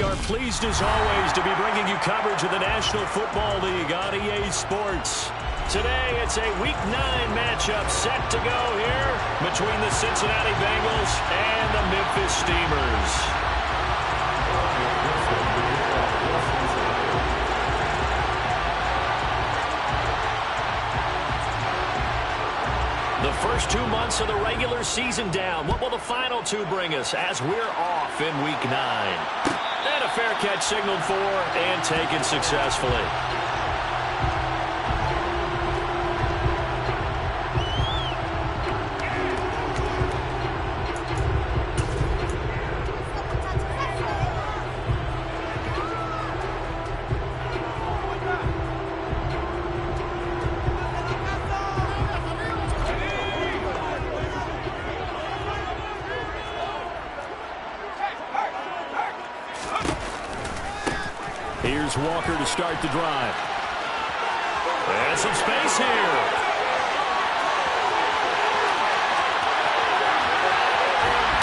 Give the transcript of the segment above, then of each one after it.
are pleased as always to be bringing you coverage of the National Football League on EA Sports. Today, it's a Week 9 matchup set to go here between the Cincinnati Bengals and the Memphis Steamers. The first 2 months of the regular season down. What will the final two bring us as we're off in Week 9? And a fair catch signaled for and taken successfully. Here's Walker to start the drive. And some space here.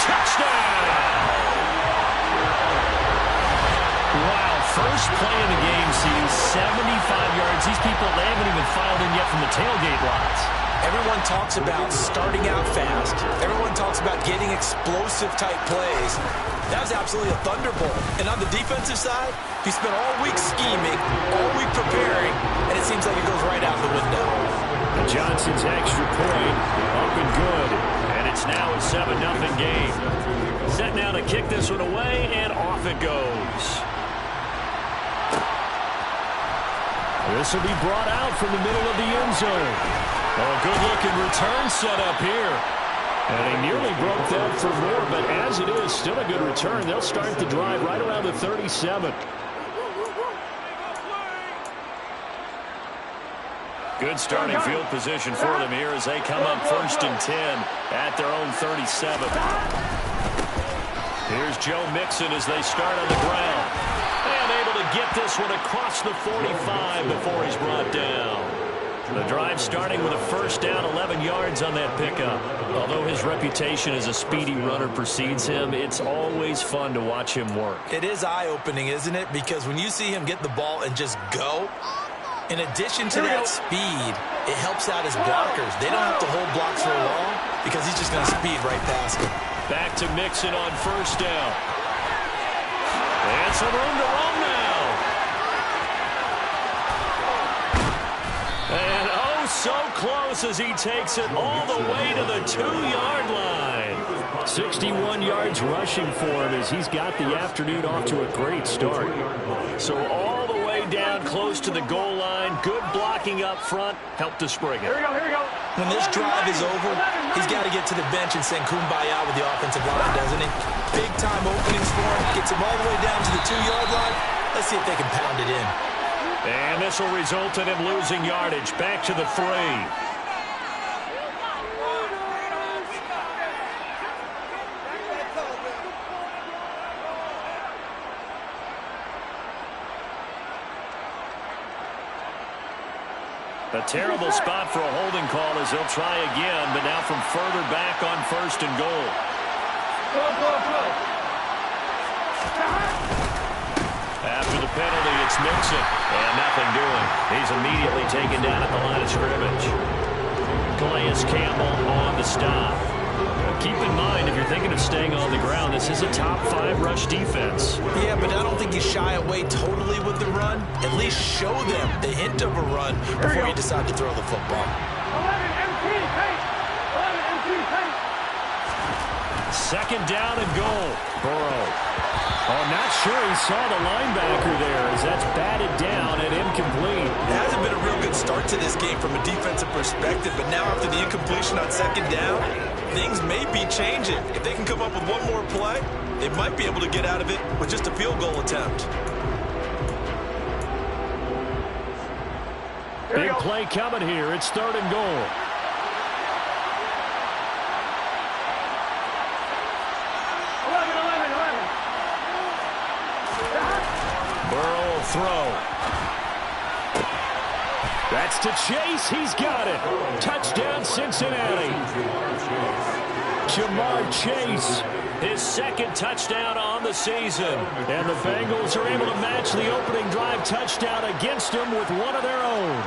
Touchdown! Wow, first play of the game sees 75 yards. These people, they haven't even filed in yet from the tailgate lots. Everyone talks about starting out fast. Everyone talks about getting explosive-type plays. That was absolutely a thunderbolt. And on the defensive side, he spent all week scheming, all week preparing, and it seems like it goes right out the window. And Johnson's extra point up and good. And it's now a 7-0 game. Set now to kick this one away, and off it goes. This will be brought out from the middle of the end zone. Oh, good-looking return set up here. And he nearly broke that for more, but as it is, still a good return. They'll start the drive right around the 37. Good starting field position for them here as they come up 1st and 10 at their own 37. Here's Joe Mixon as they start on the ground. And able to get this one across the 45 before he's brought down. The drive starting with a first down, 11 yards on that pickup. Although his reputation as a speedy runner precedes him, it's always fun to watch him work. It is eye-opening, isn't it? Because when you see him get the ball and just go, in addition to that speed, it helps out his blockers. They don't have to hold blocks for long because he's just going to speed right past them. Back to Mixon on first down. And some room to run now. And oh, so close as he takes it all the way to the 2-yard line. 61 yards rushing for him as he's got the afternoon off to a great start. So all the way down close to the goal line. Good blocking up front. Helped to spring it. Here we go. When this drive is over, he's got to get to the bench and sing Kumbaya with the offensive line, doesn't he? Big-time openings for him. Gets him all the way down to the 2-yard line. Let's see if they can pound it in. And this will result in him losing yardage. Back to the 3. A terrible spot for a holding call as they'll try again, but now from further back on 1st and goal. After the penalty, it's Mixon. And nothing doing. He's immediately taken down at the line of scrimmage. Calais Campbell on the stop. Keep in mind, if you're thinking of staying on the ground, this is a top 5 rush defense. Yeah, but I don't think you shy away totally with the run. At least show them the hint of a run before you decide to throw the football. 11 MT, pace. 11 MT, pace. 2nd down and goal. Burrow. Oh, not sure he saw the linebacker there as that's batted down and incomplete. It hasn't been a real good start to this game from a defensive perspective, but now after the incompletion on 2nd down, things may be changing. If they can come up with one more play, they might be able to get out of it with just a field goal attempt. Big play coming here. It's 3rd and goal. Burrow will throw. That's to Chase. He's got it. Touchdown, Cincinnati. Jamar Chase, his second touchdown on the season. And the Bengals are able to match the opening drive touchdown against them with one of their own.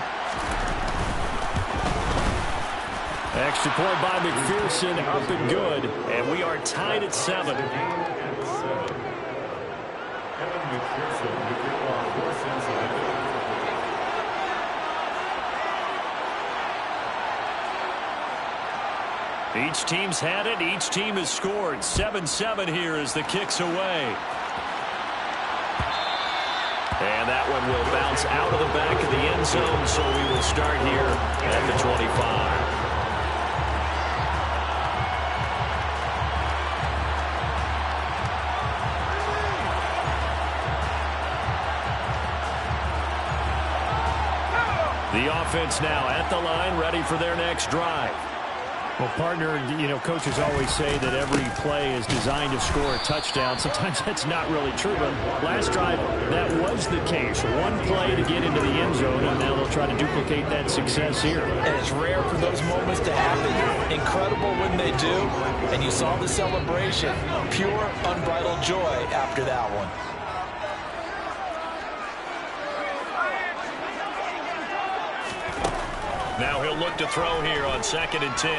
Extra point by McPherson, up and good. And we are tied at 7. Each team's had it. Each team has scored. 7-7 here as the kick's away. And that one will bounce out of the back of the end zone, so we will start here at the 25. The offense now at the line, ready for their next drive. Well, partner, coaches always say that every play is designed to score a touchdown. Sometimes that's not really true, but last drive, that was the case. One play to get into the end zone, and now they'll try to duplicate that success here. And it's rare for those moments to happen. Incredible when they do, and you saw the celebration. Pure, unbridled joy after that one. Now he'll look to throw here on 2nd and 10.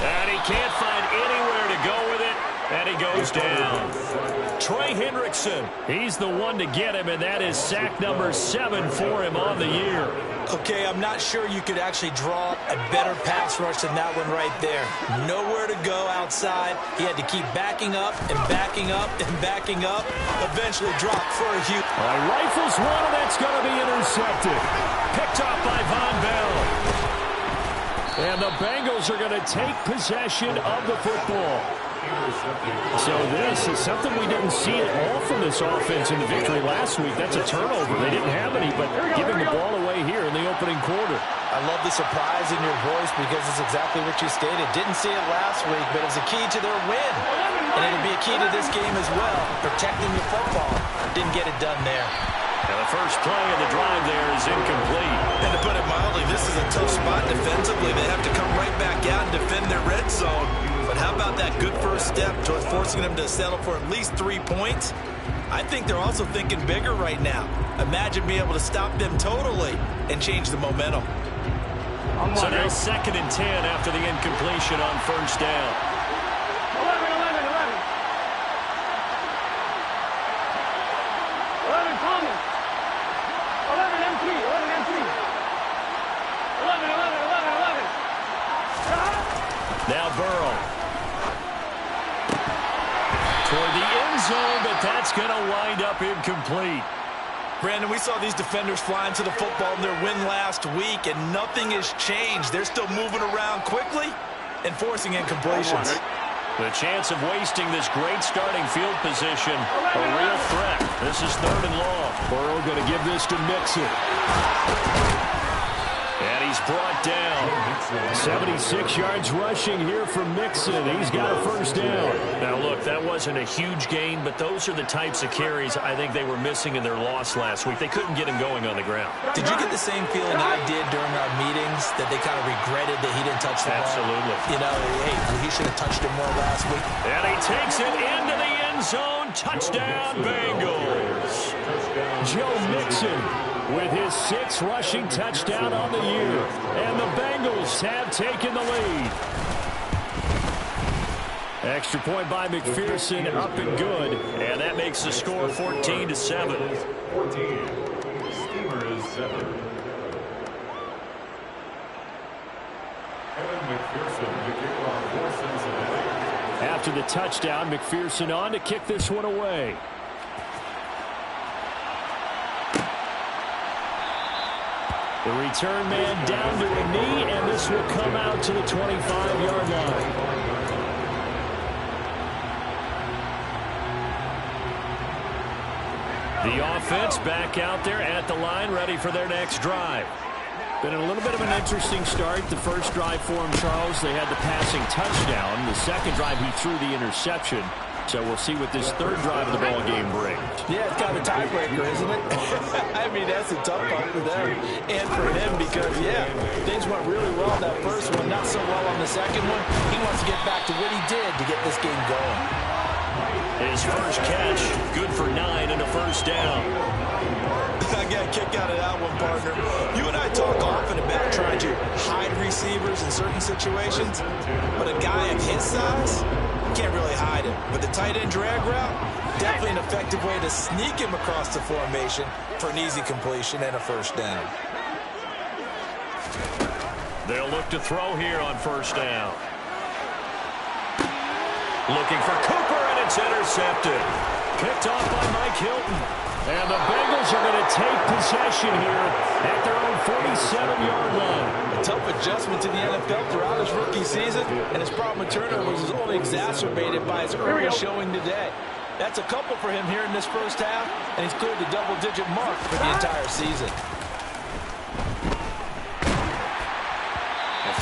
And he can't find anywhere to go with it, and he goes down. Trey Hendrickson, he's the one to get him, and that is sack number 7 for him on the year. Okay, I'm not sure you could actually draw a better pass rush than that one right there. Nowhere to go outside. He had to keep backing up and backing up and backing up. Eventually dropped for a huge... Rifles one, and that's going to be intercepted. Picked off by Von Bell. And the Bengals are going to take possession of the football. So this is something we didn't see at all from this offense in the victory last week. That's a turnover. They didn't have any, but giving the ball away here in the opening quarter. I love the surprise in your voice because it's exactly what you stated. Didn't see it last week, but it's a key to their win. And it'll be a key to this game as well, protecting the football. Didn't get it done there. And the first play of the drive there is incomplete. And to put it mildly, this is a tough spot defensively. They have to come right back out and defend their red zone. But how about that good first step towards forcing them to settle for at least 3 points? I think they're also thinking bigger right now. Imagine being able to stop them totally and change the momentum. So now 2nd and 10 after the incompletion on first down. 11 Thomas. 11 M3. 11 M3. 11. Now Burrow. Toward the end zone, but that's going to wind up incomplete. Brandon, we saw these defenders flying to the football in their win last week, and nothing has changed. They're still moving around quickly and forcing incompletions. The chance of wasting this great starting field position, a real threat. This is 3rd and long. Burrow going to give this to Mixon. And he's brought down. 76 yards rushing here for Mixon. He's got a first down. Now, look, that wasn't a huge gain, but those are the types of carries I think they were missing in their loss last week. They couldn't get him going on the ground. Did you get the same feeling I did during our meetings, that they kind of regretted that he didn't touch the ball? Absolutely. You know, hey, he should have touched it more last week. And he takes it into the end zone. Touchdown, Bengals. Joe Mixon with his 6th rushing touchdown on the year. And the Bengals have taken the lead. Extra point by McPherson, up and good. And that makes the score 14-7. 14. Steelers 7. Evan McPherson, the kickoff for Cincinnati. After the touchdown, McPherson on to kick this one away. The return man down to a knee, and this will come out to the 25-yard line. The offense back out there at the line, ready for their next drive. Been a little bit of an interesting start. The first drive for him, Charles, they had the passing touchdown. The second drive, he threw the interception. So we'll see what this third drive of the ball game brings. Yeah, it's kind of a tiebreaker, isn't it? I mean, that's a tough part for them and for him because, yeah, things went really well in that first one, not so well on the second one. He wants to get back to what he did to get this game going. His first catch, good for 9 and a first down. I got a kick out of that one, partner. You and I talk often about trying to hide receivers in certain situations, but a guy of his size, you can't really hide him. But the tight end drag route, definitely an effective way to sneak him across the formation for an easy completion and a first down. They'll look to throw here on first down. Looking for Cooper, and it's intercepted. Picked off by Mike Hilton. And the Bengals are going to take possession here at their own 47-yard line. A tough adjustment to the NFL throughout his rookie season, and his problem with turnovers is only exacerbated by his early showing today. That's a couple for him here in this first half, and he's cleared the double-digit mark for the entire season.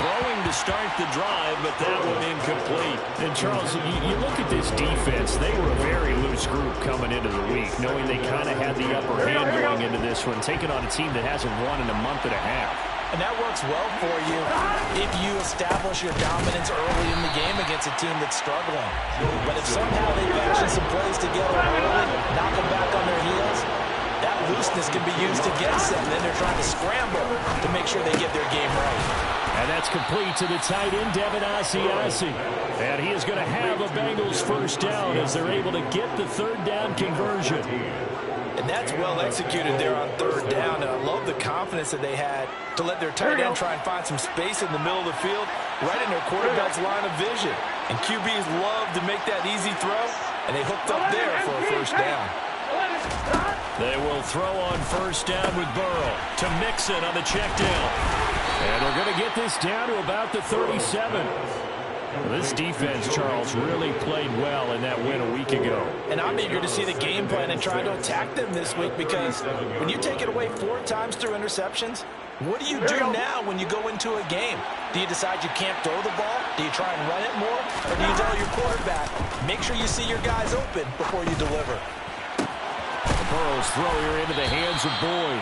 Throwing to start the drive, but that one incomplete. And Charles, you look at this defense, they were a very loose group coming into the week, knowing they kind of had the upper hand going into this one, taking on a team that hasn't won in a month and a half. And that works well for you if you establish your dominance early in the game against a team that's struggling. But if somehow they fashion some plays together early, knock them back on their heels, that looseness can be used against them. Then they're trying to scramble to make sure they get their game right. And that's complete to the tight end, Devin Asiasi. And he is going to have a Bengals first down as they're able to get the third down conversion. And that's well executed there on third down. And I love the confidence that they had to let their tight end try and find some space in the middle of the field, right in their quarterback's line of vision. And QBs love to make that easy throw, and they hooked up there for a first down. They will throw on first down with Burrow to Mixon on the check down. And they're going to get this down to about the 37. This defense, Charles, really played well in that win a week ago. And I'm eager to see the game plan and try to attack them this week because when you take it away 4 times through interceptions, what do you do now when you go into a game? Do you decide you can't throw the ball? Do you try and run it more? Or do you tell your quarterback, make sure you see your guys open before you deliver? Burrow's throw here into the hands of Boyd.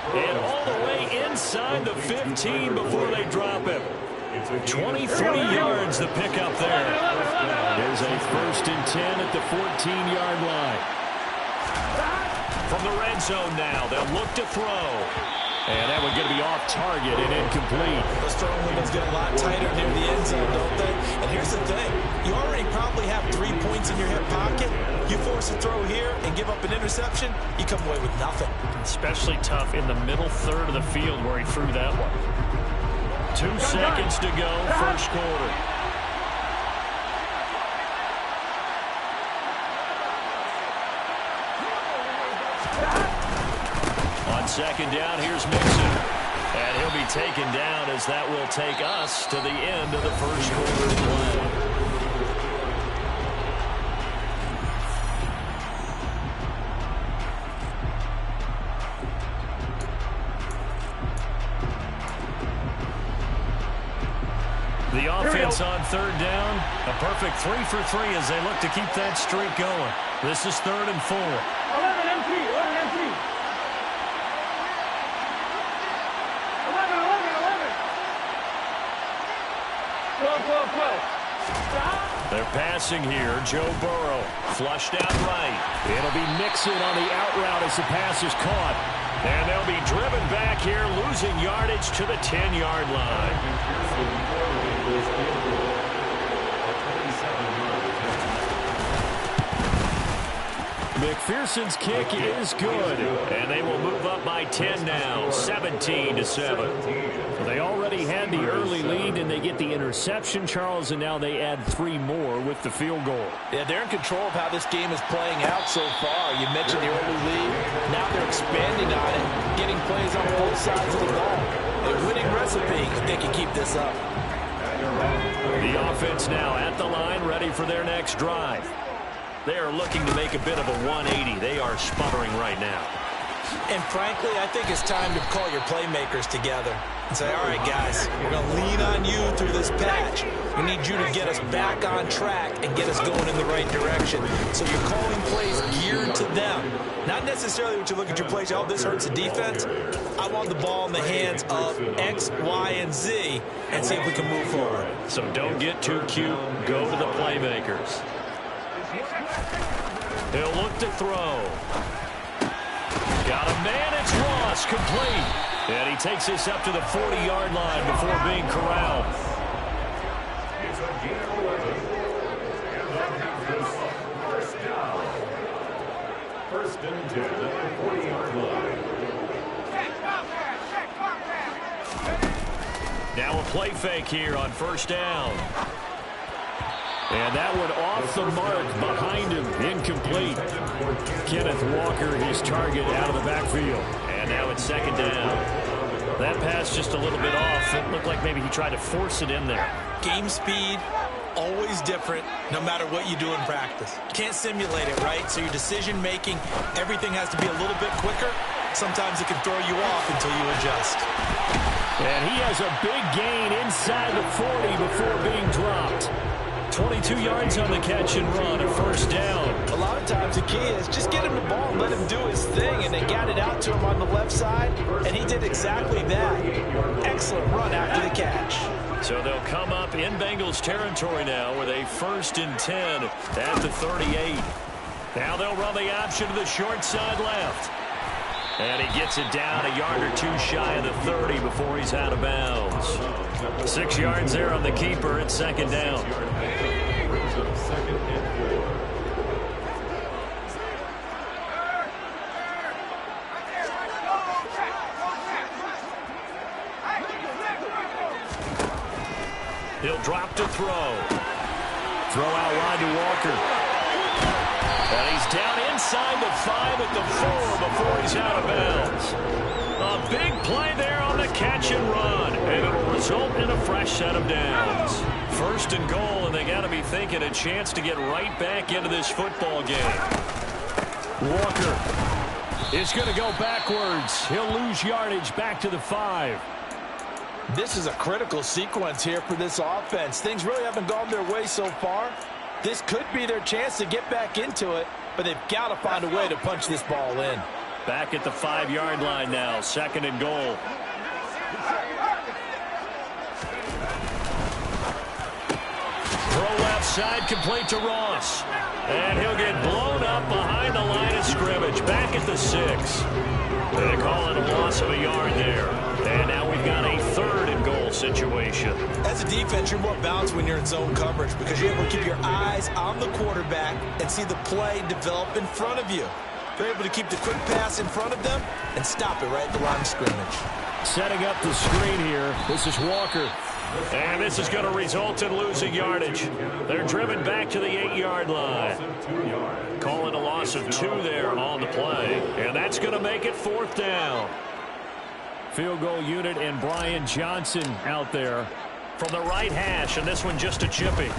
And all the way inside the 15 before they drop him. 23 yards the pickup there. There's a 1st and 10 at the 14-yard line. From the red zone now, they'll look to throw. And that one going to be off target and incomplete. Those throwing windows get a lot tighter near the end zone, don't they? And here's the thing. You already probably have 3 points in your hip pocket. You force a throw here and give up an interception, you come away with nothing. Especially tough in the middle third of the field where he threw that one. 2 seconds to go, first quarter. On second down, here's Mixon. And he'll be taken down as that will take us to the end of the first quarter play. The offense on third down, a perfect 3 for 3 as they look to keep that streak going. This is 3rd and 4. 11 and 3, 11 and 3. 11, 11, 11. 12, 12, 12. They're passing here. Joe Burrow flushed out right. It'll be Mixon on the out route as the pass is caught. And they'll be driven back here, losing yardage to the 10-yard line. McPherson's kick is good. And they will move up by 10 now, 17-7. They already had the early lead, and they get the interception, Charles, and now they add 3 more with the field goal. Yeah, they're in control of how this game is playing out so far. You mentioned the early lead. Now they're expanding on it, getting plays on both sides of the ball. A winning recipe if they can keep this up. The offense now at the line, ready for their next drive. They are looking to make a bit of a 180. They are sputtering right now. And frankly, I think it's time to call your playmakers together. and say, all right, guys, we're going to lean on you through this patch. We need you to get us back on track and get us going in the right direction. So you're calling plays geared to them. Not necessarily what you look at your plays, oh, this hurts the defense. I want the ball in the hands of X, Y, and Z and see if we can move forward. So don't get too cute. Go to the playmakers. He'll look to throw. Got a man. It's Ross. Complete. And he takes this up to the 40-yard line before being corralled. It's a gain of 11. And that makes this first down. First and 10 at the 40-yard line. Now a play fake here on first down. And that one off the mark behind him. Incomplete. Kenneth Walker, his target, out of the backfield. And now it's second down. That pass just a little bit off. It looked like maybe he tried to force it in there. Game speed, always different, no matter what you do in practice. You can't simulate it, right? So your decision making, everything has to be a little bit quicker. Sometimes it can throw you off until you adjust. And he has a big gain inside the 40 before being dropped. 22 yards on the catch and run, a first down. A lot of times the key is just get him the ball and let him do his thing, and they got it out to him on the left side, and he did exactly that. Excellent run after the catch. So they'll come up in Bengals territory now with a first and 10 at the 38. Now they'll run the option to the short side left. And he gets it down a yard or two shy of the 30 before he's out of bounds. 6 yards there on the keeper at second down. Second and 4. He'll drop to throw. Throw out wide to Walker. And he's down inside the 5 at the 4 before he's out of bounds. A big play there on the catch and run. And it'll result in a fresh set of downs. First and goal, and they got to be thinking a chance to get right back into this football game. Walker is going to go backwards. He'll lose yardage back to the 5. This is a critical sequence here for this offense. Things really haven't gone their way so far. This could be their chance to get back into it, but they've got to find a way to punch this ball in. Back at the 5-yard line now, second and goal. Throw left side, complete to Ross. And he'll get blown up behind the line of scrimmage, back at the 6. They call it a loss of a yard there. And now we've got a third and goal situation. As a defense, you're more balanced when you're in zone coverage because you're able to keep your eyes on the quarterback and see the play develop in front of you. You're able to keep the quick pass in front of them and stop it right at the line of scrimmage. Setting up the screen here. This is Walker. And this is going to result in losing yardage. They're driven back to the 8-yard line. Calling a loss of 2 there on the play. And that's going to make it fourth down. Field goal unit and Brian Johnson out there from the right hash, and this one just a chipping.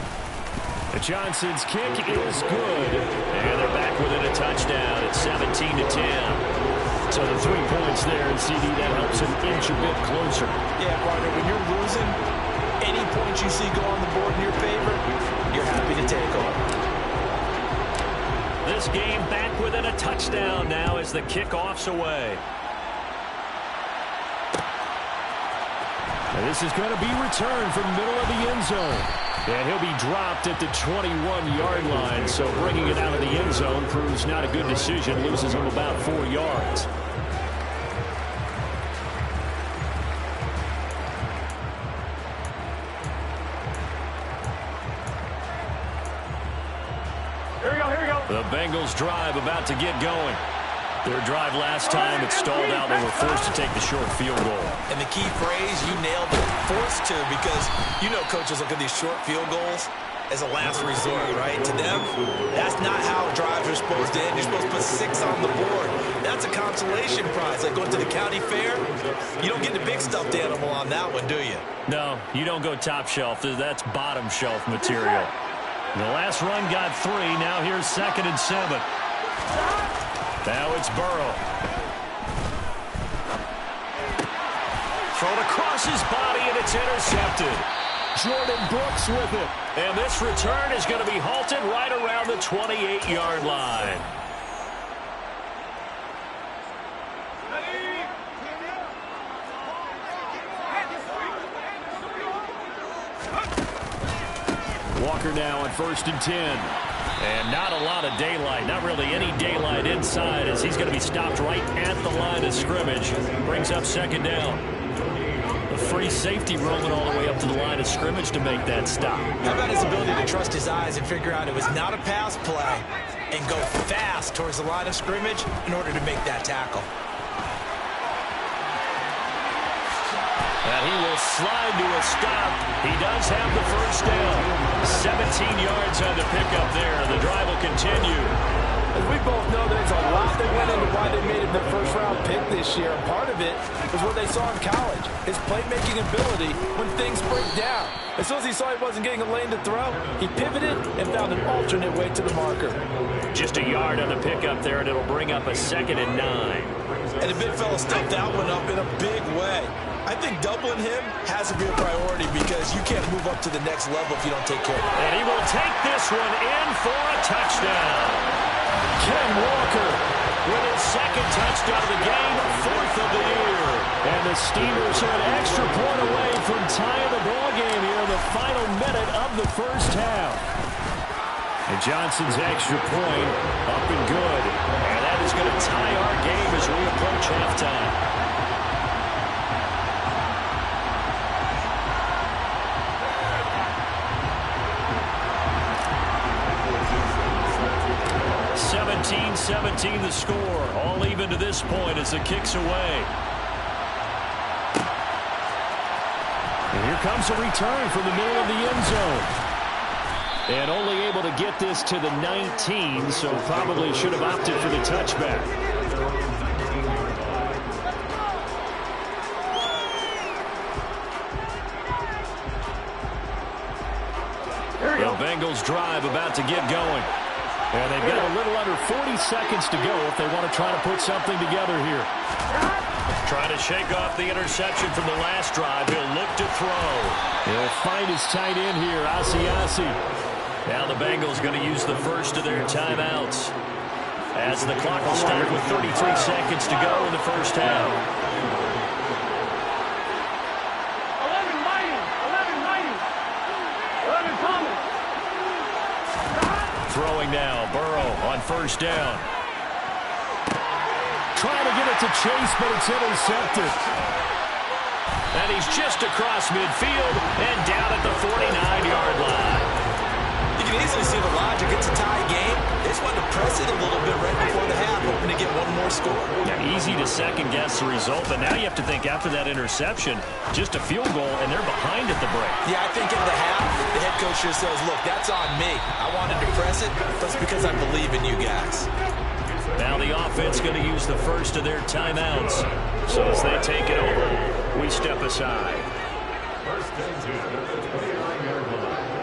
Johnson's kick is good, and they're back within a touchdown at 17-10. So the 3 points there, and CD, that helps him inch a bit closer. Yeah, partner, when you're losing, any points you see go on the board in your favor, you're happy to take them. This game back within a touchdown now as the kickoff's away. And this is going to be returned from the middle of the end zone. And he'll be dropped at the 21-yard line. So bringing it out of the end zone proves not a good decision. Loses him about 4 yards. Here we go. The Bengals drive about to get going. Their drive last time, it stalled out. They were forced to take the short field goal. And the key phrase, you nailed it, forced to, because you know coaches look at these short field goals as a last resort, right? To them, that's not how drives are supposed to end. You're supposed to put 6 on the board. That's a consolation prize. Like going to the county fair, you don't get the big stuffed animal on that one, do you? No, you don't go top shelf. That's bottom shelf material. The last run got 3. Now here's second and 7. Now it's Burrow. Thrown across across his body, and it's intercepted. Jordan Brooks with it. And this return is going to be halted right around the 28-yard line. Walker now on 1st and 10. And not a lot of daylight, not really any daylight inside, as he's going to be stopped right at the line of scrimmage. Brings up 2nd down. The free safety roaming all the way up to the line of scrimmage to make that stop. How about his ability to trust his eyes and figure out it was not a pass play and go fast towards the line of scrimmage in order to make that tackle. And he will slide to a stop. He does have the 1st down. 17 yards on the pickup there. The drive will continue. As we both know, there's a lot that went into why they made him their first-round pick this year. And part of it was what they saw in college, his playmaking ability when things break down. As soon as he saw he wasn't getting a lane to throw, he pivoted and found an alternate way to the marker. Just a yard on the pickup there, and it'll bring up a 2nd and 9. And the big fella stuffed that one up in a big way. I think doubling him has to be a priority because you can't move up to the next level if you don't take care of it. And he will take this one in for a touchdown. Ken Walker With his 2nd touchdown of the game, 4th of the year. And the Steelers are an extra point away from tying the ball game here in the final minute of the 1st half. And Johnson's extra point up and good. And that is going to tie our game as we approach halftime. $17-17 the score. All even to this point as the kick's away. And here comes a return from the middle of the end zone. And only able to get this to the 19, so probably should have opted for the touchback. The Bengals drive about to get going. And they've got a little under 40 seconds to go if they want to try to put something together here. Trying to shake off the interception from the last drive. He'll look to throw. He'll find his tight end here, Asiasi. Now the Bengals going to use the first of their timeouts, as the clock will start with 33 seconds to go in the 1st half. 11 mighty, 11 coming. Throwing now, Burrow on 1st down. Trying to get it to Chase, but it's intercepted. And he's just across midfield and down at the 49-yard line. You can easily see the logic. It's a tie game. They just wanted to press it a little bit right before the half, hoping to get one more score. Yeah, easy to second-guess the result, but now you have to think after that interception, just a field goal, and they're behind at the break. Yeah, I think in the half, the head coach just says, look, that's on me. I wanted to press it, but it's because I believe in you guys. Now the offense going to use the first of their timeouts. So as they take it over, we step aside. 1st and 10 at the 29-yard line.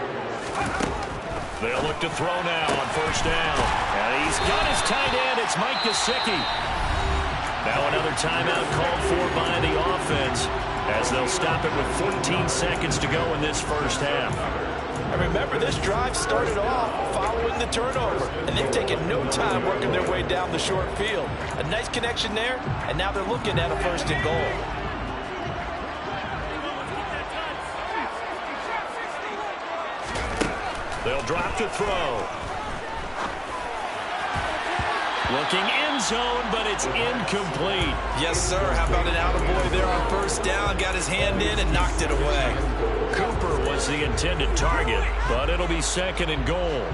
They'll look to throw now on 1st down. And he's got his tight end. It's Mike Gesicki. Now another timeout called for by the offense, as they'll stop it with 14 seconds to go in this 1st half. And remember, this drive started off following the turnover, and they've taken no time working their way down the short field. A nice connection there, and now they're looking at a 1st and goal. They'll drop to throw. Looking end zone, but it's incomplete. Yes, sir. How about an attaboy there on 1st down? Got his hand in and knocked it away. Cooper was the intended target, but it'll be 2nd and goal.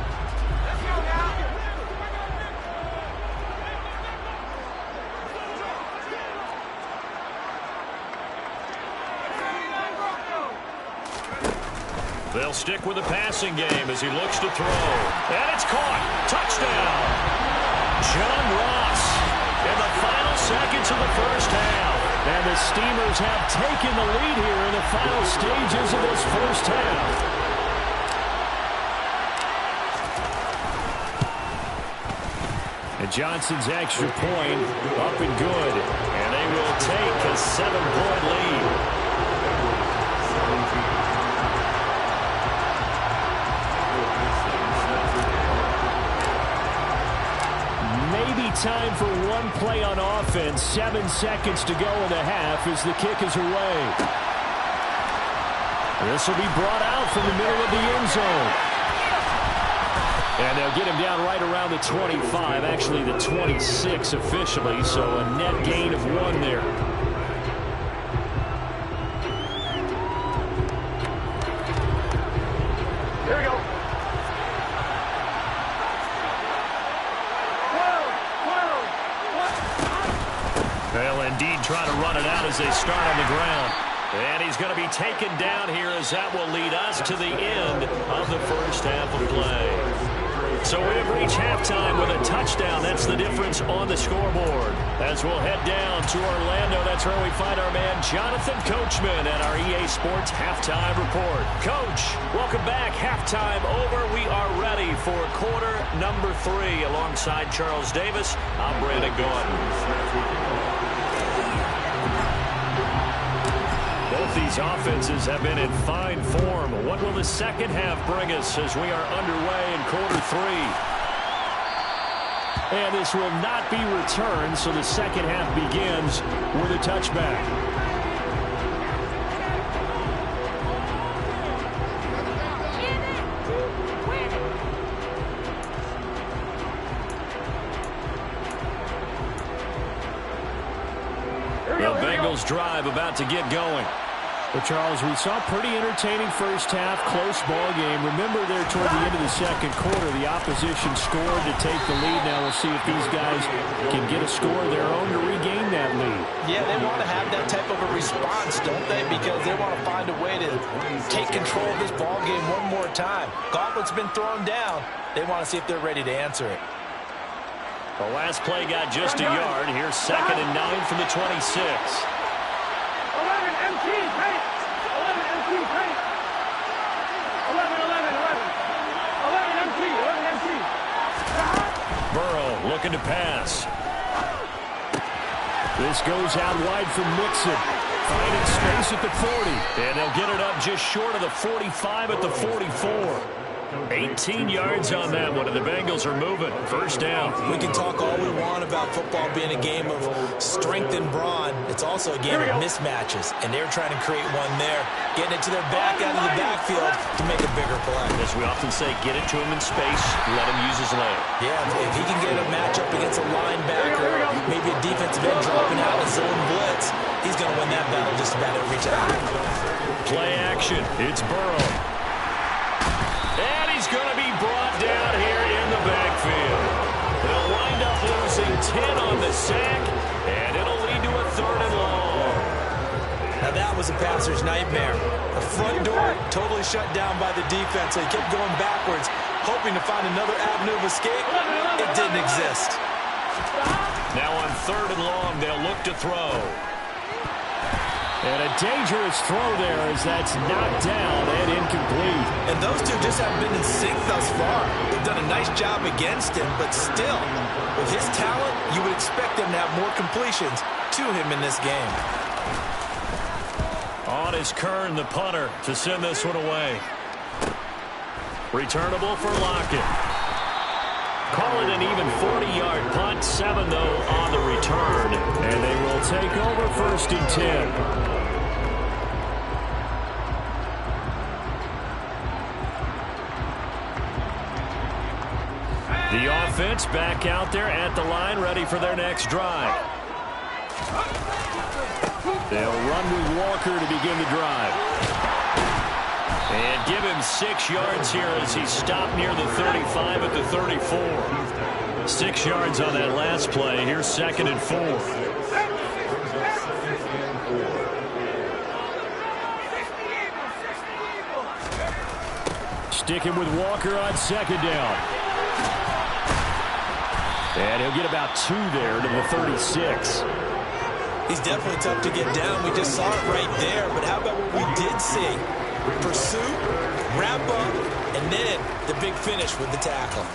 They'll stick with the passing game as he looks to throw. And it's caught. Touchdown. John Ross in the final seconds of the 1st half. And the Steelers have taken the lead here in the final stages of this 1st half. And Johnson's extra point up and good. And they will take a 7-point lead. time for one play on offense. 7 seconds to go in the half as the kick is away. This will be brought out from the middle of the end zone. And they'll get him down right around the 25, actually the 26 officially, so a net gain of 1 there. Here we go. They'll indeed try to run it out as they start on the ground. And he's going to be taken down here as that will lead us to the end of the first half of play. So we have reached halftime with a touchdown. That's the difference on the scoreboard. As we'll head down to Orlando, that's where we find our man Jonathan Coachman at our EA Sports Halftime Report. Coach, welcome back. Halftime over. We are ready for quarter number 3. Alongside Charles Davis, I'm Brandon Gordon. Both these offenses have been in fine form. What will the second half bring us as we are underway in quarter 3? And this will not be returned, so the second half begins with a touchback. The Bengals drive about to get going. Well, Charles, we saw a pretty entertaining first half, close ball game. Remember there toward the end of the second quarter, the opposition scored to take the lead. Now we'll see if these guys can get a score of their own to regain that lead. Yeah, they want to have that type of a response, don't they? Because they want to find a way to take control of this ball game one more time. Gauntlet's been thrown down. They want to see if they're ready to answer it. The last play got just a yard. Here's 2nd and 9 from the 26. 11 MT, paint. 11 MT, paint. 11 MT, 11 MT. Burrow looking to pass. This goes out wide from Mixon. Finding space at the 40. And they'll get it up just short of the 45 at the 44. 18 yards on that one, and the Bengals are moving. First down. We can talk all we want about football being a game of strength and brawn. It's also a game of mismatches, and they're trying to create one there, getting it to their back out of the backfield to make a bigger play. As we often say, get it to him in space, let him use his leg. Yeah, if he can get a matchup against a linebacker, maybe a defensive end dropping out in a zone blitz, he's going to win that battle just about every time. Play action. It's Burrow. And he's going to be brought down here in the backfield. They'll wind up losing 10 on the sack, and it'll lead to a 3rd and long. Now that was a passer's nightmare. The front door totally shut down by the defense, so he kept going backwards, hoping to find another avenue of escape. It didn't exist. Now on 3rd and long, they'll look to throw. And a dangerous throw there as that's knocked down and incomplete. And those two just haven't been in sync thus far. They've done a nice job against him, but still, with his talent, you would expect them to have more completions to him in this game. On is Kern, the punter, to send this one away. Returnable for Lockett. Call it an even 40-yard punt. 7, though, on the return. And they will take over 1st and 10. The offense back out there at the line, ready for their next drive. They'll run with Walker to begin the drive. And give him 6 yards here as he stopped near the 35 at the 34. 6 yards on that last play. Here's 2nd and 4. Sticking with Walker on 2nd down. And he'll get about 2 there to the 36. He's definitely tough to get down. We just saw it right there. But how about what we did see? Pursuit, wrap up, and then the big finish with the tackle.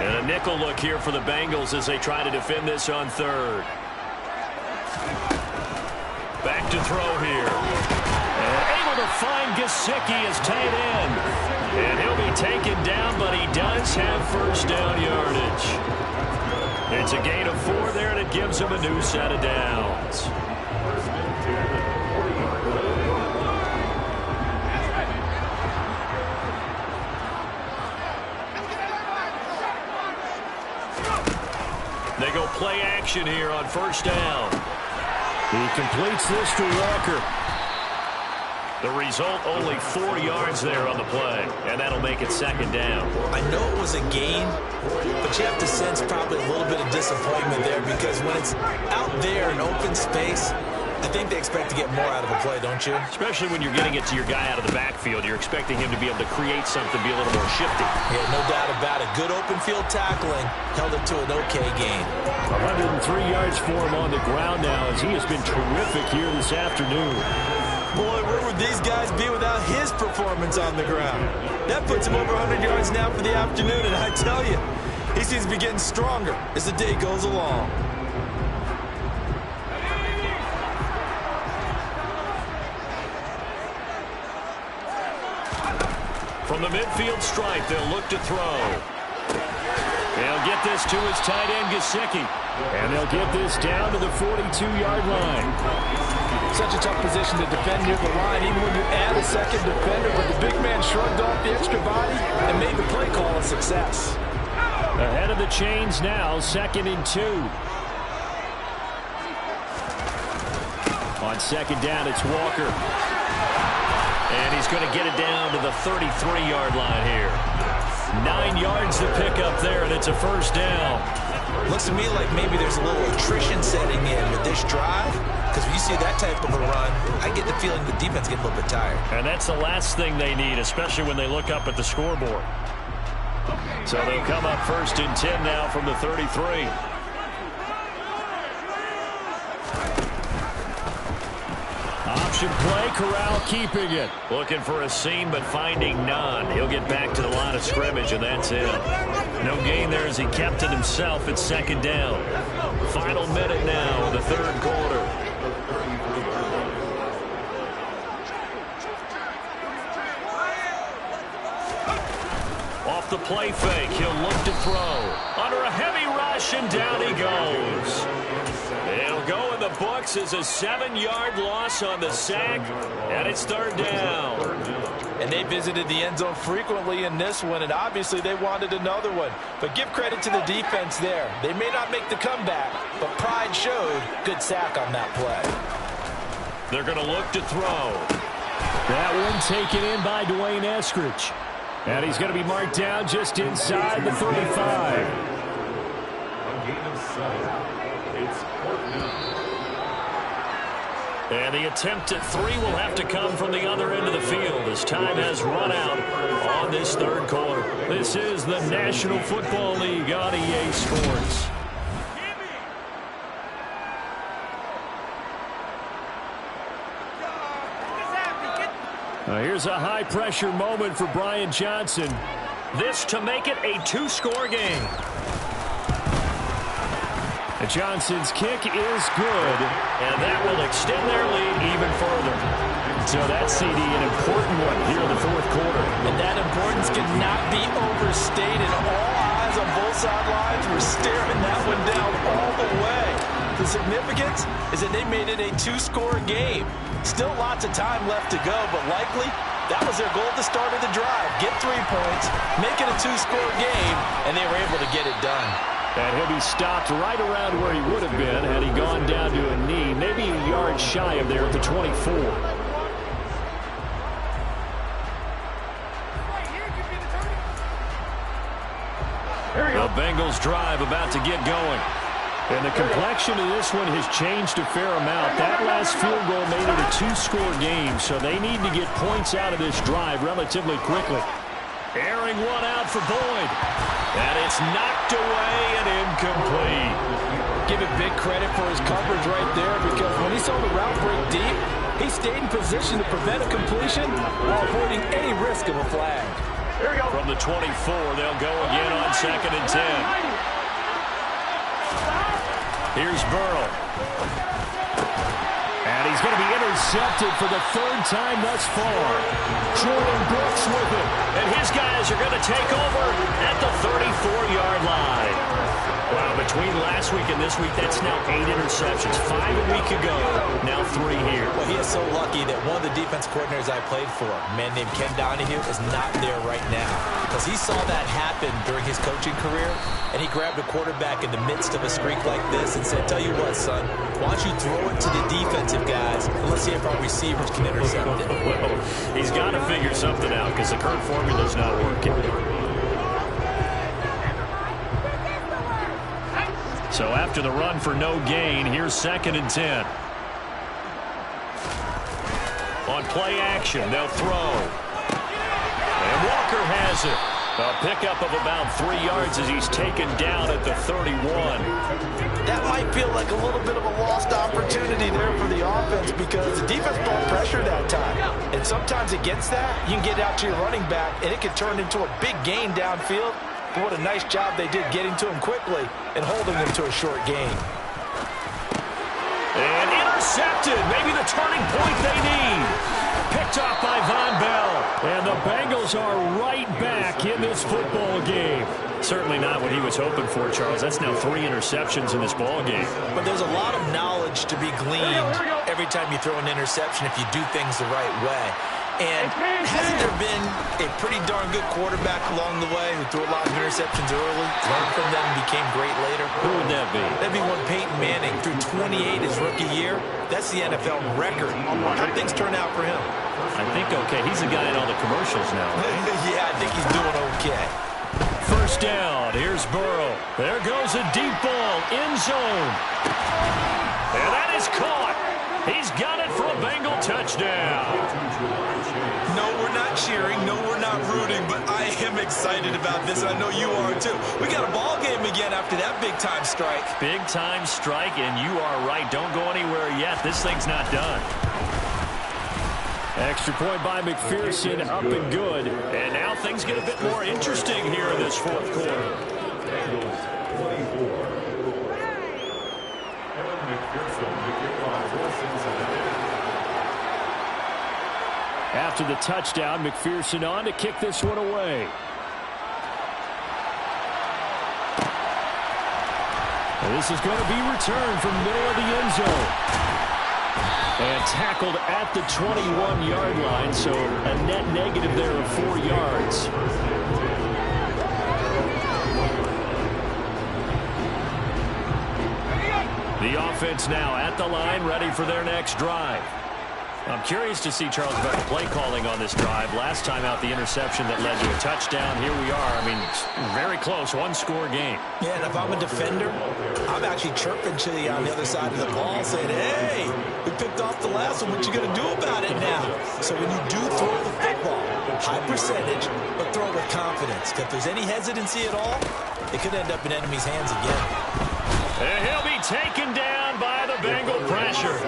And a nickel look here for the Bengals as they try to defend this on 3rd. Back to throw here. And able to find Gesicki as tight end. And he'll be taken down, but he does have first down yardage. It's a gain of 4 there, and it gives him a new set of downs. They go play action here on first down. He completes this to Walker. The result, only 4 yards there on the play, and that'll make it second down. I know it was a gain, but you have to sense probably a little bit of disappointment there because when it's out there in open space, I think they expect to get more out of a play, don't you? Especially when you're getting it to your guy out of the backfield. You're expecting him to be able to create something, be a little more shifty. Yeah, no doubt about it. Good open field tackling held it to an okay gain. 103 yards for him on the ground now as he has been terrific here this afternoon. Boy, where would these guys be without his performance on the ground? That puts him over 100 yards now for the afternoon, and I tell you, he seems to be getting stronger as the day goes along. From the midfield stripe, they'll look to throw. They'll get this to his tight end, Gesicki. And they'll get this down to the 42-yard line. Such a tough position to defend near the line, even when you add a second defender, but the big man shrugged off the extra body and made the play call a success. Ahead of the chains now, 2nd and 2. On second down, it's Walker. And he's going to get it down to the 33-yard line here. 9 yards to pick up there, and it's a first down. Looks to me like maybe there's a little attrition setting in with this drive, because when you see that type of a run, I get the feeling the defense gets a little bit tired. And that's the last thing they need, especially when they look up at the scoreboard. So they'll come up 1st and 10 now from the 33. Option play, Corral keeping it. Looking for a seam, but finding none. He'll get back to the line of scrimmage, and that's it. No gain there as he kept it himself at 2nd down. Final minute now of the 3rd quarter. Off the play fake, he'll look to throw. Under a heavy rush, and down he goes. It'll go in the books as a 7-yard loss on the sack, and it's 3rd down. And they visited the end zone frequently in this one, and obviously they wanted another one. But give credit to the defense there. They may not make the comeback, but pride showed. Good sack on that play. They're going to look to throw. That one taken in by Dwayne Eskridge. And he's going to be marked down just inside the 35. A gain of 7. It's 4th down. And the attempt at 3 will have to come from the other end of the field as time has run out on this 3rd quarter. This is the National Football League on EA Sports. Here's a high-pressure moment for Brian Johnson. This to make it a 2-score game. And Johnson's kick is good. And that will extend their lead even further. So that's, CD, an important one here in the 4th quarter. And that importance cannot be overstated. All eyes on both sidelines were staring that one down all the way. The significance is that they made it a 2-score game. Still lots of time left to go, but likely that was their goal at the start of the drive. Get 3 points, make it a 2-score game, and they were able to get it done. And he'll be stopped right around where he would have been had he gone down to a knee, maybe a yard shy of there at the 24. The Bengals drive about to get going. And the complexion of this one has changed a fair amount. That last field goal made it a 2-score game, so they need to get points out of this drive relatively quickly. Airing one out for Boyd. And it's knocked away and incomplete. Give it big credit for his coverage right there, because when he saw the route break deep, he stayed in position to prevent a completion while avoiding any risk of a flag. Here we go. From the 24, they'll go again on 2nd and 10. Here's Burrow. intercepted for the third time thus far. Jordan Brooks with it. And his guys are going to take over at the 34-yard line. Wow, between last week and this week, that's now 8 interceptions. 5 a week ago, now 3 here. Well, he is so lucky that one of the defense coordinators I played for, a man named Ken Donahue, is not there right now. Because he saw that happen during his coaching career, and he grabbed a quarterback in the midst of a streak like this and said, tell you what, son, why don't you throw it to the defensive guys, and let's see if our receivers can intercept it. Well, he's got to figure something out because the current formula's not working. So after the run for no gain, here's 2nd and 10. On play action, they'll throw. And Walker has it. A pickup of about 3 yards as he's taken down at the 31. That might feel like a little bit of a lost opportunity there for the offense because the defense brought pressure that time. And sometimes against that, you can get out to your running back, and it can turn into a big gain downfield. But what a nice job they did getting to him quickly and holding him to a short gain. And intercepted. Maybe the turning point they need. Picked off by Von Bell. And the Bengals are right back in this football game. Certainly not what he was hoping for, Charles. That's now 3 interceptions in this ball game. But there's a lot of knowledge to be gleaned every time you throw an interception if you do things the right way. And hasn't there been a pretty darn good quarterback along the way who threw a lot of interceptions early, learned from them, and became great later? Who would that be? That'd be one Peyton Manning threw 28 his rookie year. That's the NFL record. How'd things turn out for him? I think okay. He's the guy in all the commercials now. Right? Yeah, I think he's doing okay. First down. Here's Burrow. There goes a deep ball. End zone. And that is caught. He's got it for a Bengal touchdown. No, we're not cheering. No, we're not rooting. But I am excited about this, and I know you are too. We got a ball game again after that big-time strike. Big-time strike, and you are right. Don't go anywhere yet. This thing's not done. Extra point by McPherson, up and good. And now things get a bit more interesting here in this fourth quarter. After the touchdown, McPherson on to kick this one away. This is going to be returned from middle of the end zone. And tackled at the 21-yard line, so a net negative there of 4 yards. The offense now at the line, ready for their next drive. I'm curious to see, Charles, about the play calling on this drive. Last time out, the interception that led to a touchdown. Here we are. I mean, very close, one-score game. Yeah, and if I'm a defender, I'm actually chirping to you on the other side of the ball saying, hey, we picked off the last one. What you going to do about it now? So when you do throw the football, high percentage, but throw it with confidence. If there's any hesitancy at all, it could end up in enemy's hands again. And he'll be taken down by the Bengal pressure.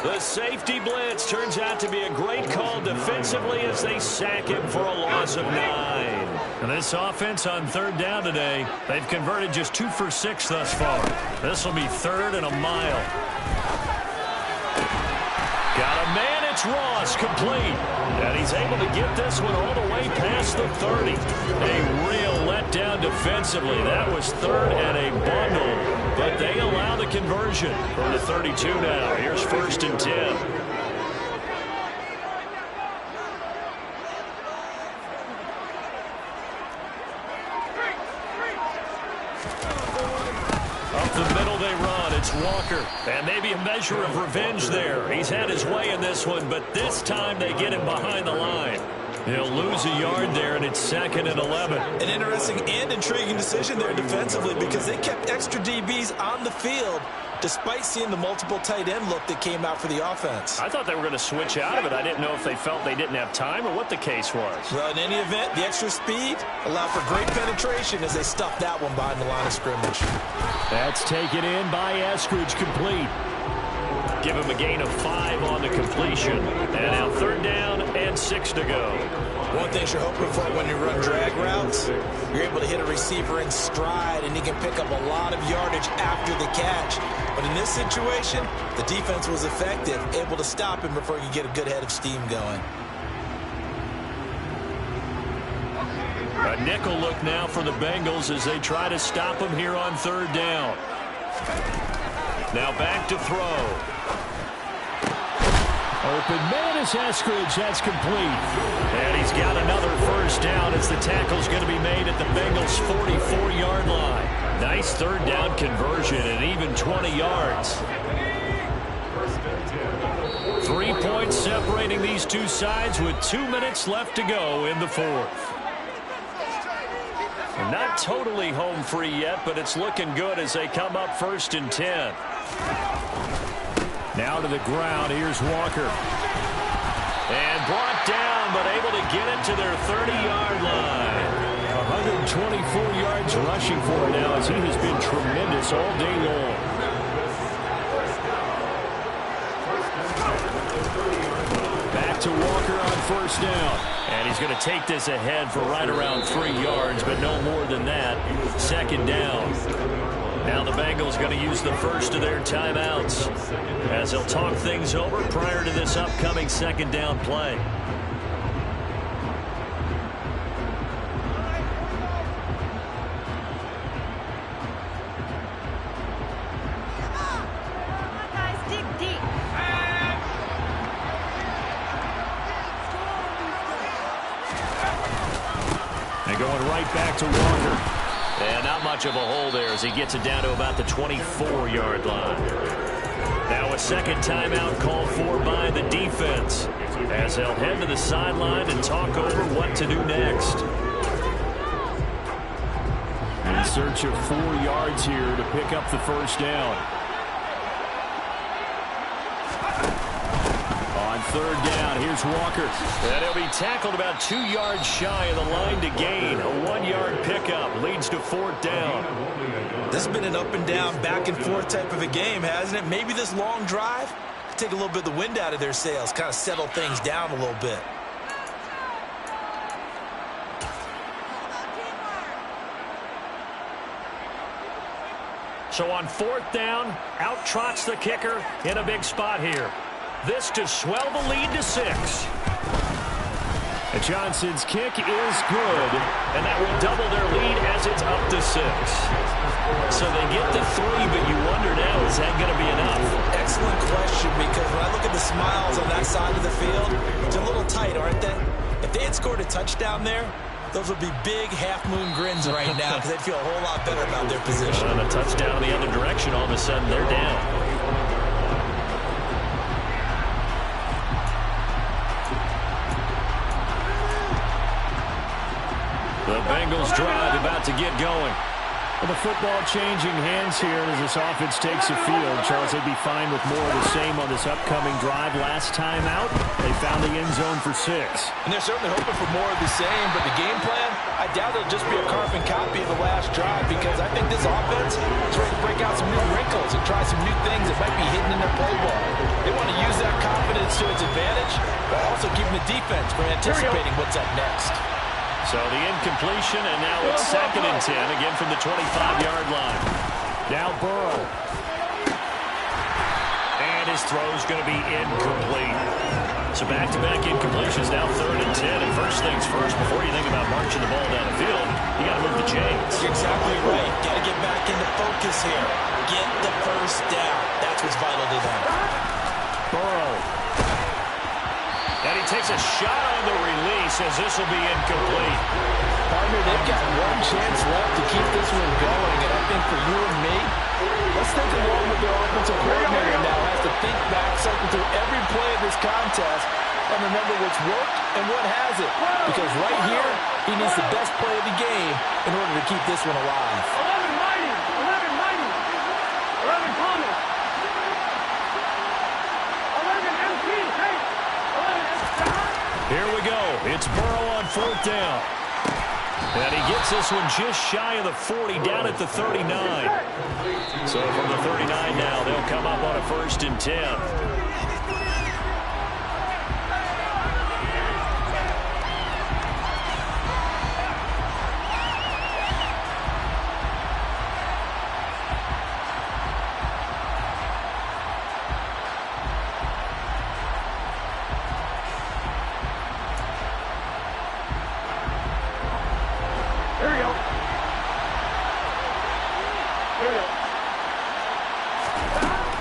The safety blitz turns out to be a great call defensively as they sack him for a loss of 9. And this offense on third down today, they've converted just 2 for 6 thus far. This will be 3rd and a mile. Got a man, it's Ross, complete. And he's able to get this one all the way past the 30. A real letdown defensively. That was 3rd and a bundle. But they allow the conversion from the 32 now. Here's 1st and 10. Up the middle they run. It's Walker. And maybe a measure of revenge there. He's had his way in this one, but this time they get him behind the line. He'll lose a yard there, and it's 2nd and 11. An interesting and intriguing decision there defensively because they kept extra DBs on the field despite seeing the multiple tight end look that came out for the offense. I thought they were going to switch out of it. I didn't know if they felt they didn't have time or what the case was. Well, in any event, the extra speed allowed for great penetration as they stuffed that one behind the line of scrimmage. That's taken in by Eskridge, complete. Give him a gain of 5 on the completion. And now 3rd down and 6 to go. One thing you're hoping for when you run drag routes, you're able to hit a receiver in stride, and he can pick up a lot of yardage after the catch. But in this situation, the defense was effective, able to stop him before he could get a good head of steam going. A nickel look now for the Bengals as they try to stop him here on third down. Now back to throw. Open man is Eskridge. That's complete. And he's got another first down as the tackle's going to be made at the Bengals' 44-yard line. Nice third down conversion and even 20 yards. 3 points separating these two sides with 2 minutes left to go in the fourth. Not totally home free yet, but it's looking good as they come up 1st and 10. Now to the ground. Here's Walker. And brought down, but able to get it to their 30-yard line. 124 yards rushing for him now as he has been tremendous all day long. Back to Walker on first down. And he's going to take this ahead for right around 3 yards, but no more than that. 2nd down. Now the Bengals going to use the first of their timeouts as they'll talk things over prior to this upcoming 2nd down play. And going right back to Walker. And not much of a hole there as he gets it down to about the 24-yard line. Now a second timeout called for by the defense as they'll head to the sideline and talk over what to do next. In search of 4 yards here to pick up the first down. On third down, here's Walker. And he'll be tackled about 2 yards shy of the line to gain. A 1-yard pickup leads to 4th down. This has been an up and down, back and forth type of a game, hasn't it? Maybe this long drive could take a little bit of the wind out of their sails, kind of settle things down a little bit. So on 4th down, out trots the kicker in a big spot here. This to swell the lead to 6. And Johnson's kick is good. And that will double their lead as it's up to 6. So they get to 3, but you wonder now, is that going to be enough? Excellent question, because when I look at the smiles on that side of the field, it's a little tight, aren't they? If they had scored a touchdown there, those would be big half-moon grins right now because they'd feel a whole lot better about their position. And a touchdown in the other direction, all of a sudden they're down. The Bengals drive about to get going. Well, the football changing hands here as this offense takes the field. Charles, they'd be fine with more of the same on this upcoming drive. Last time out, they found the end zone for 6. And they're certainly hoping for more of the same, but the game plan, I doubt it'll just be a carbon copy of the last drive because I think this offense is ready to break out some new wrinkles and try some new things that might be hidden in their playbook. They want to use that confidence to its advantage, while also keeping the defense from anticipating what's up next. So the incompletion, and now it's 2nd and 10, again from the 25-yard line. Now Burrow. And his throw's going to be incomplete. So back-to-back incompletions, now 3rd and 10. And first things first, before you think about marching the ball down the field, you got to move the chains. You're exactly right. Got to get back into focus here. Get the first down. That's what's vital to them. Burrow. And he takes a shot on the release as this will be incomplete. Partner, they've got one chance left to keep this one going, and I think for you and me, let's think along with their offensive coordinator now has to think back, cycle through every play of this contest, and remember what's worked and what hasn't. Because right here, he needs the best play of the game in order to keep this one alive. 11 mighty, 11 mighty, 11 Thomas, 11 MP, hey, 11 MP. Here we go. It's Burrow on 4th down. And he gets this one just shy of the 40, down at the 39. So from the 39 now, they'll come up on a 1st and 10.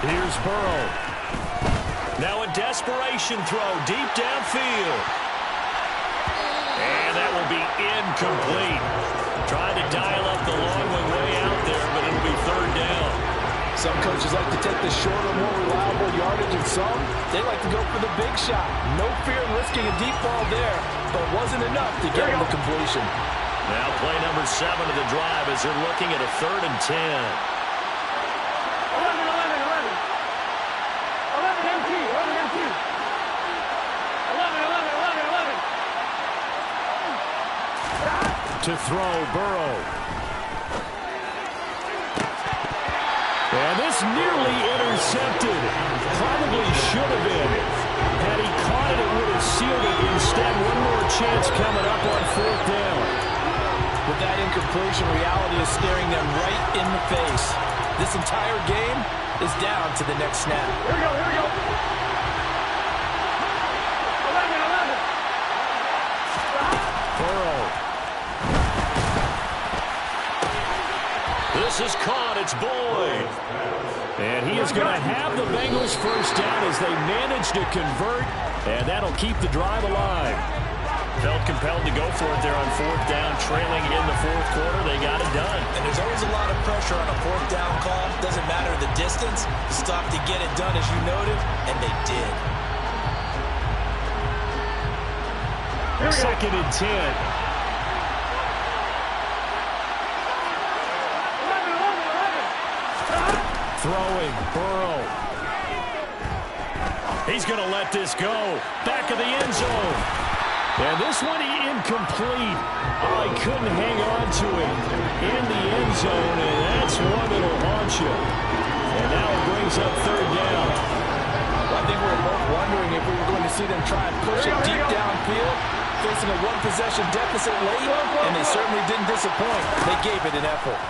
Here's Burrow. Now a desperation throw deep downfield. And that will be incomplete. Trying to dial up the long one way out there, but it'll be third down. Some coaches like to take the shorter, more reliable yardage, and some, they like to go for the big shot. No fear in risking a deep ball there, but it wasn't enough to get him the completion. Now play number 7 of the drive as they're looking at a 3rd and 10. 11 empty. 11 empty. 11. To throw, Burrow. And this nearly intercepted. Probably should have been. Had he caught it, it would have sealed it. Instead, one more chance coming up on 4th down. With that incompletion, reality is staring them right in the face. This entire game is down to the next snap. Here we go. 11. Burrow. This is caught. It's Boyd. And he is going to have the Bengals first down as they manage to convert, and that'll keep the drive alive. Felt compelled to go for it there on 4th down, trailing in the 4th quarter. They got it done. And there's always a lot of pressure on a 4th down call. Doesn't matter the distance. Stop to get it done, as you noted, and they did. 2nd and 10. 11. Throwing, Burrow. He's going to let this go. Back of the end zone. And this one incomplete. Oh, he couldn't hang on to it in the end zone, and that's one that'll haunt you. And now it brings up 3rd down. Well, I think we were both wondering if we were going to see them try and push it deep downfield, facing a one-possession deficit late, and they certainly didn't disappoint. They gave it an effort.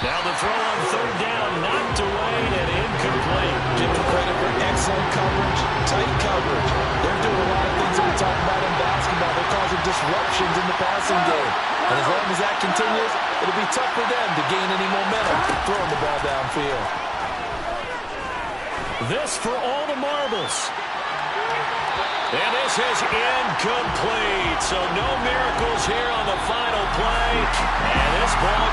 Now the throw on 3rd down, knocked away and incomplete. Give them credit for excellent coverage, tight coverage. They're doing a lot of things that we talk about in basketball. They're causing disruptions in the passing game. And as long as that continues, it'll be tough for them to gain any momentum throwing the ball downfield. This for all the marbles. And this is incomplete. So no miracles here on the final play. And this ball